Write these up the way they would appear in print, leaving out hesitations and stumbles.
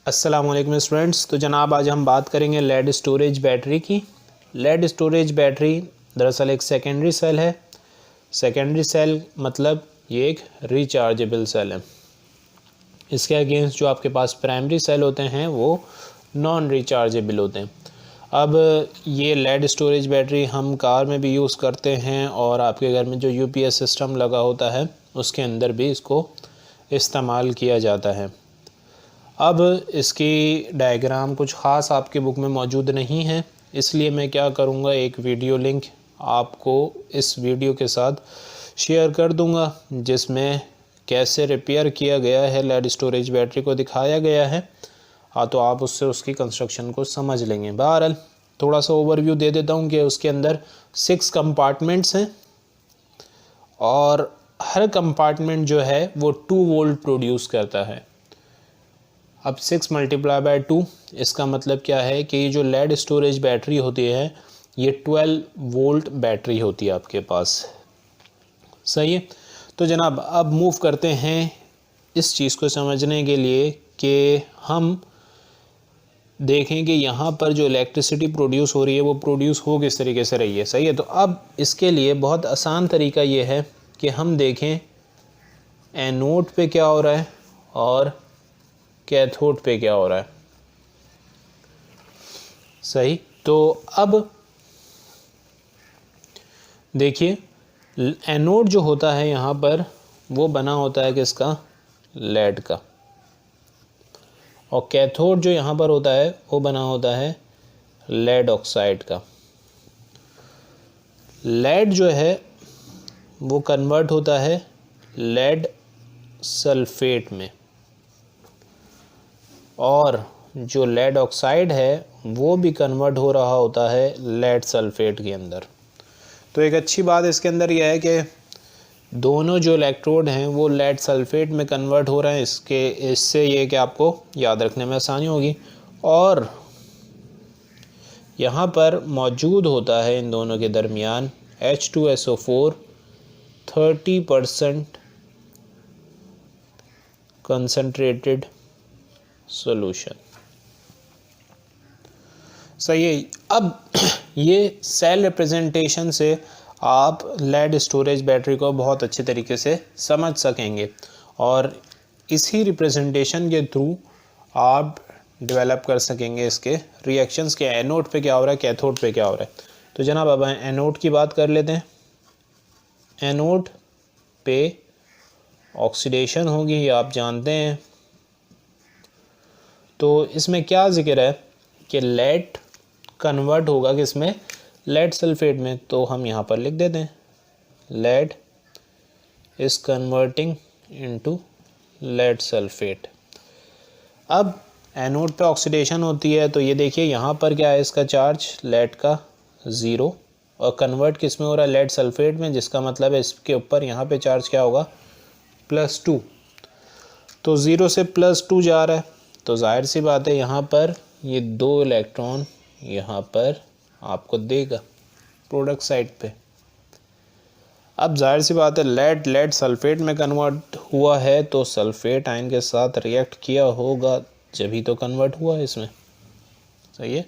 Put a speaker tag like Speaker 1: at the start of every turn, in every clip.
Speaker 1: अस्सलाम वालेकुम स्टूडेंट्स। तो जनाब आज हम बात करेंगे लेड स्टोरेज बैटरी की। लेड स्टोरेज बैटरी दरअसल एक सेकेंडरी सेल है। सेकेंडरी सेल मतलब ये एक रिचार्जेबल सेल है। इसके अगेंस्ट जो आपके पास प्राइमरी सेल होते हैं वो नॉन रिचार्जेबल होते हैं। अब ये लेड स्टोरेज बैटरी हम कार में भी यूज़ करते हैं और आपके घर में जो यूपीएस सिस्टम लगा होता है उसके अंदर भी इसको इस्तेमाल किया जाता है। अब इसकी डायग्राम कुछ ख़ास आपके बुक में मौजूद नहीं है, इसलिए मैं क्या करूँगा, एक वीडियो लिंक आपको इस वीडियो के साथ शेयर कर दूँगा जिसमें कैसे रिपेयर किया गया है लेड स्टोरेज बैटरी को दिखाया गया है। तो आप उससे उसकी कंस्ट्रक्शन को समझ लेंगे। बहरहाल थोड़ा सा ओवरव्यू दे देता हूँ कि उसके अंदर 6 कंपार्टमेंट्स हैं और हर कंपार्टमेंट जो है वो 2 वोल्ट प्रोड्यूस करता है। अब 6 × 2 इसका मतलब क्या है कि ये जो लेड स्टोरेज बैटरी होती है ये 12 वोल्ट बैटरी होती है आपके पास। सही है। तो जनाब अब मूव करते हैं इस चीज़ को समझने के लिए कि हम देखें कि यहाँ पर जो इलेक्ट्रिसिटी प्रोड्यूस हो रही है वो प्रोड्यूस हो किस तरीके से रही है। सही है। तो अब इसके लिए बहुत आसान तरीका ये है कि हम देखें एनोड पे क्या हो रहा है और कैथोड पे क्या हो रहा है। सही। तो अब देखिए एनोड जो होता है यहाँ पर वो बना होता है किसका, लेड का, और कैथोड जो यहाँ पर होता है वो बना होता है लेड ऑक्साइड का। लेड जो है वो कन्वर्ट होता है लेड सल्फेट में और जो लेड ऑक्साइड है वो भी कन्वर्ट हो रहा होता है लेड सल्फेट के अंदर। तो एक अच्छी बात इसके अंदर यह है कि दोनों जो इलेक्ट्रोड हैं वो लेड सल्फेट में कन्वर्ट हो रहे हैं। इससे ये कि आपको याद रखने में आसानी होगी। और यहाँ पर मौजूद होता है इन दोनों के दरमियान H2SO4 30% कंसनट्रेटेड सॉल्यूशन। सही है। अब ये सेल रिप्रेजेंटेशन से आप लेड स्टोरेज बैटरी को बहुत अच्छे तरीके से समझ सकेंगे और इसी रिप्रेजेंटेशन के थ्रू आप डेवलप कर सकेंगे इसके रिएक्शंस के, एनोड पे क्या हो रहा है, कैथोड पे क्या हो रहा है। तो जनाब अब एनोड की बात कर लेते हैं। एनोड पे ऑक्सीडेशन होगी, ये आप जानते हैं। तो इसमें क्या जिक्र है कि लेड कन्वर्ट होगा किसमें, लेड सल्फेट में। तो हम यहाँ पर लिख देते हैं lead is converting into lead sulphate. अब एनोड पे ऑक्सीडेशन होती है तो ये देखिए यहाँ पर क्या है, इसका चार्ज लेड का 0 और कन्वर्ट किस में हो रहा है, लेड सल्फेट में, जिसका मतलब है इसके ऊपर यहाँ पे चार्ज क्या होगा, +2। तो 0 से +2 जा रहा है तो जाहिर सी बात है यहाँ पर ये 2 इलेक्ट्रॉन यहाँ पर आपको देगा प्रोडक्ट साइड पे। अब जाहिर सी बात है लेड सल्फेट में कन्वर्ट हुआ है तो सल्फेट आयन के साथ रिएक्ट किया होगा जब ही तो कन्वर्ट हुआ है इसमें। सही है।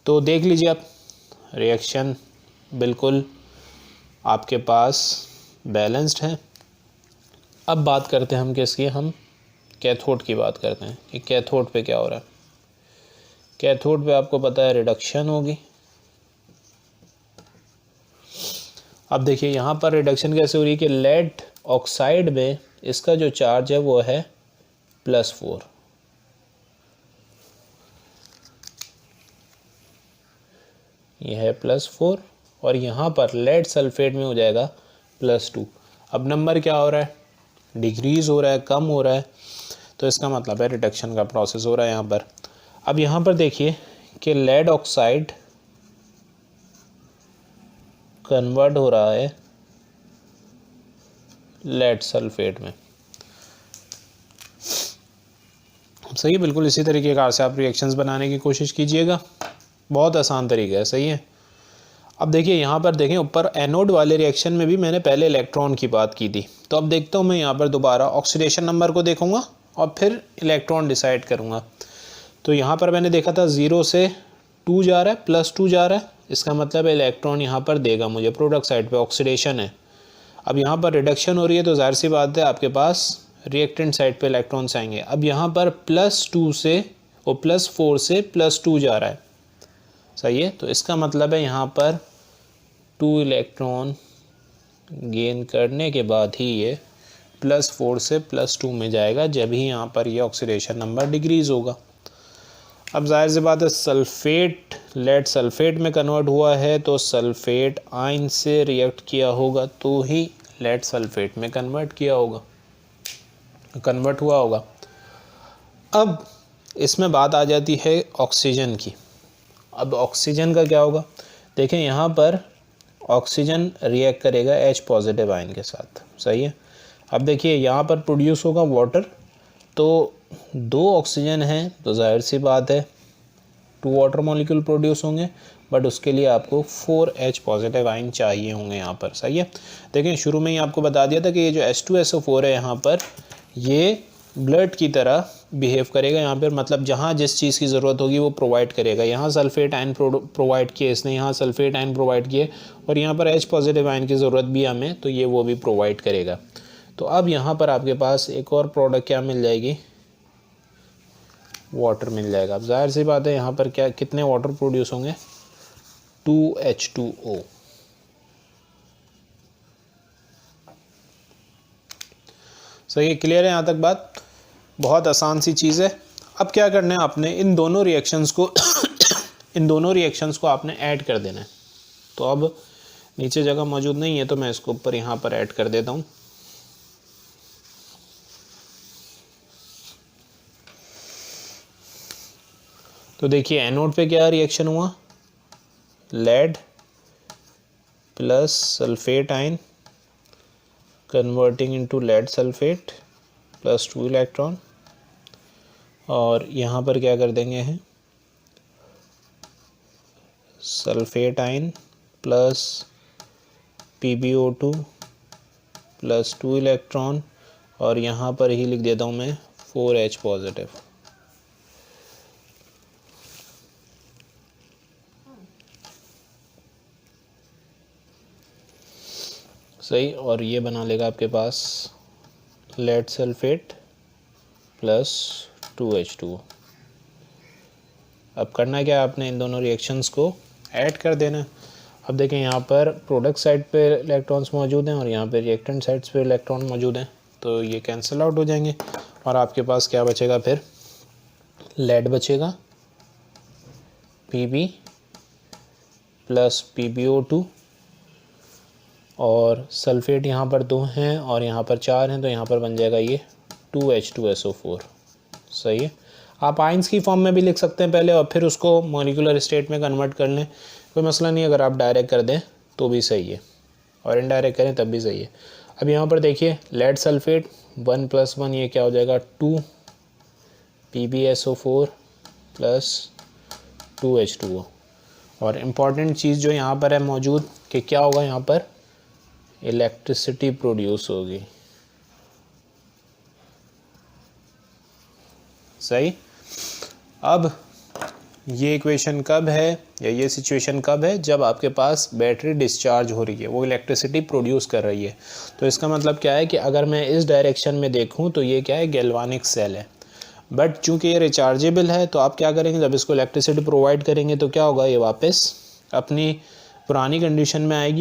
Speaker 1: तो देख लीजिए आप रिएक्शन बिल्कुल आपके पास बैलेंस्ड है। अब बात करते हैं हम किसकी, हम कैथोड की बात करते हैं कि कैथोड पे क्या हो रहा है। कैथोड पे आपको पता है रिडक्शन होगी। अब देखिए यहाँ पर रिडक्शन कैसे हो रही है कि लेड ऑक्साइड में इसका जो चार्ज है वो है +4, ये है +4 और यहाँ पर लेड सल्फेट में हो जाएगा +2। अब नंबर क्या हो रहा है, डिक्रीज़ हो रहा है, कम हो रहा है। तो इसका मतलब है रिडक्शन का प्रोसेस हो रहा है यहाँ पर। अब यहाँ पर देखिए कि लेड ऑक्साइड कन्वर्ट हो रहा है लेड सल्फेट में। सही है। बिल्कुल इसी तरीके कार से आप रिएक्शंस बनाने की कोशिश कीजिएगा, बहुत आसान तरीका है। सही है। अब देखिए यहाँ पर देखें ऊपर एनोड वाले रिएक्शन में भी मैंने पहले इलेक्ट्रॉन की बात की थी। तो अब देखता हूँ मैं यहाँ पर दोबारा ऑक्सीडेशन नंबर को देखूँगा और फिर इलेक्ट्रॉन डिसाइड करूँगा। तो यहाँ पर मैंने देखा था 0 से 2 जा रहा है, +2 जा रहा है, इसका मतलब इलेक्ट्रॉन यहाँ पर देगा मुझे। प्रोडक्ट साइड पे ऑक्सीडेशन है। अब यहाँ पर रिडक्शन हो रही है तो जाहिर सी बात है आपके पास रिएक्टेंट साइड पे इलेक्ट्रॉन्स आएंगे। अब यहाँ पर +2 से और +4 से +2 जा रहा है, सही है। तो इसका मतलब है यहाँ पर 2 इलेक्ट्रॉन गेन करने के बाद ही ये +4 से +2 में जाएगा, जब ही यहाँ पर ये ऑक्सीडेशन नंबर डिक्रीज होगा। अब जाहिर सी बात है सल्फेट लेड सल्फेट में कन्वर्ट हुआ है तो सल्फेट आयन से रिएक्ट किया होगा तो ही लेड सल्फेट में कन्वर्ट हुआ होगा। अब इसमें बात आ जाती है ऑक्सीजन की। अब ऑक्सीजन का क्या होगा, देखें यहाँ पर ऑक्सीजन रिएक्ट करेगा H+ आयन के साथ, सही है। अब देखिए यहाँ पर प्रोड्यूस होगा वाटर, तो 2 ऑक्सीजन हैं तो जाहिर सी बात है 2 वाटर मॉलिक्यूल प्रोड्यूस होंगे, बट उसके लिए आपको 4 H+ आयन चाहिए होंगे यहाँ पर, सही है। देखें शुरू में ही आपको बता दिया था कि ये जो H2SO4 है यहाँ पर ये ब्लड की तरह बिहेव करेगा यहाँ पर, मतलब जहाँ जिस चीज़ की ज़रूरत होगी वो प्रोवाइड करेगा। यहाँ सल्फेट आयन प्रोवाइड किए इसने, यहाँ सल्फेट आयन प्रोवाइड किए, और यहाँ पर H+ आयन की ज़रूरत भी हमें, तो ये वो भी प्रोवाइड करेगा। तो अब यहाँ पर आपके पास एक और प्रोडक्ट क्या मिल जाएगी, वाटर मिल जाएगा। अब जाहिर सी बात है यहाँ पर क्या कितने वाटर प्रोड्यूस होंगे, 2H2O। सही है, क्लियर है यहाँ तक बात। बहुत आसान सी चीज़ है। अब क्या करना है आपने, इन दोनों रिएक्शंस को आपने ऐड कर देना है। तो अब नीचे जगह मौजूद नहीं है तो मैं इसको ऊपर यहाँ पर ऐड कर देता हूँ। तो देखिए एनोड पे क्या रिएक्शन हुआ, lead plus sulphate ion converting into lead sulphate +2 electron, और यहाँ पर क्या कर देंगे हैं sulphate ion plus PbO2 +2 electron, और यहाँ पर ही लिख देता हूँ मैं 4H+। सही, और ये बना लेगा आपके पास लेड सल्फेट +2H2O। अब करना क्या है, आपने इन दोनों रिएक्शंस को ऐड कर देना। अब देखें यहाँ पर प्रोडक्ट साइड पे इलेक्ट्रॉन्स मौजूद हैं और यहाँ पे रिएक्टेंट साइड्स पे इलेक्ट्रॉन मौजूद हैं, तो ये कैंसिल आउट हो जाएंगे और आपके पास क्या बचेगा, फिर लेड बचेगा Pb + PbO2, और सल्फेट यहाँ पर 2 हैं और यहाँ पर 4 हैं, तो यहाँ पर बन जाएगा ये 2H2SO4। सही है। आप आइंस की फॉर्म में भी लिख सकते हैं पहले और फिर उसको मॉलिक्यूलर स्टेट में कन्वर्ट कर लें, कोई मसला नहीं। अगर आप डायरेक्ट कर दें तो भी सही है और इनडायरेक्ट करें तब भी सही है। अब यहाँ पर देखिए लेड सल्फेट 1 + 1 ये क्या हो जाएगा 2 PbSO4 + 2H2O। और इम्पॉर्टेंट चीज़ जो यहाँ पर है मौजूद कि क्या होगा, यहाँ पर इलेक्ट्रिसिटी प्रोड्यूस होगी। सही। अब ये इक्वेशन कब है या ये सिचुएशन कब है, जब आपके पास बैटरी डिस्चार्ज हो रही है, वो इलेक्ट्रिसिटी प्रोड्यूस कर रही है। तो इसका मतलब क्या है कि अगर मैं इस डायरेक्शन में देखूं तो ये क्या है, गैल्वानिक सेल है। बट चूंकि ये रिचार्जेबल है तो आप क्या करेंगे, जब इसको इलेक्ट्रिसिटी प्रोवाइड करेंगे तो क्या होगा, ये वापस अपनी पुरानी कंडीशन में आएगी।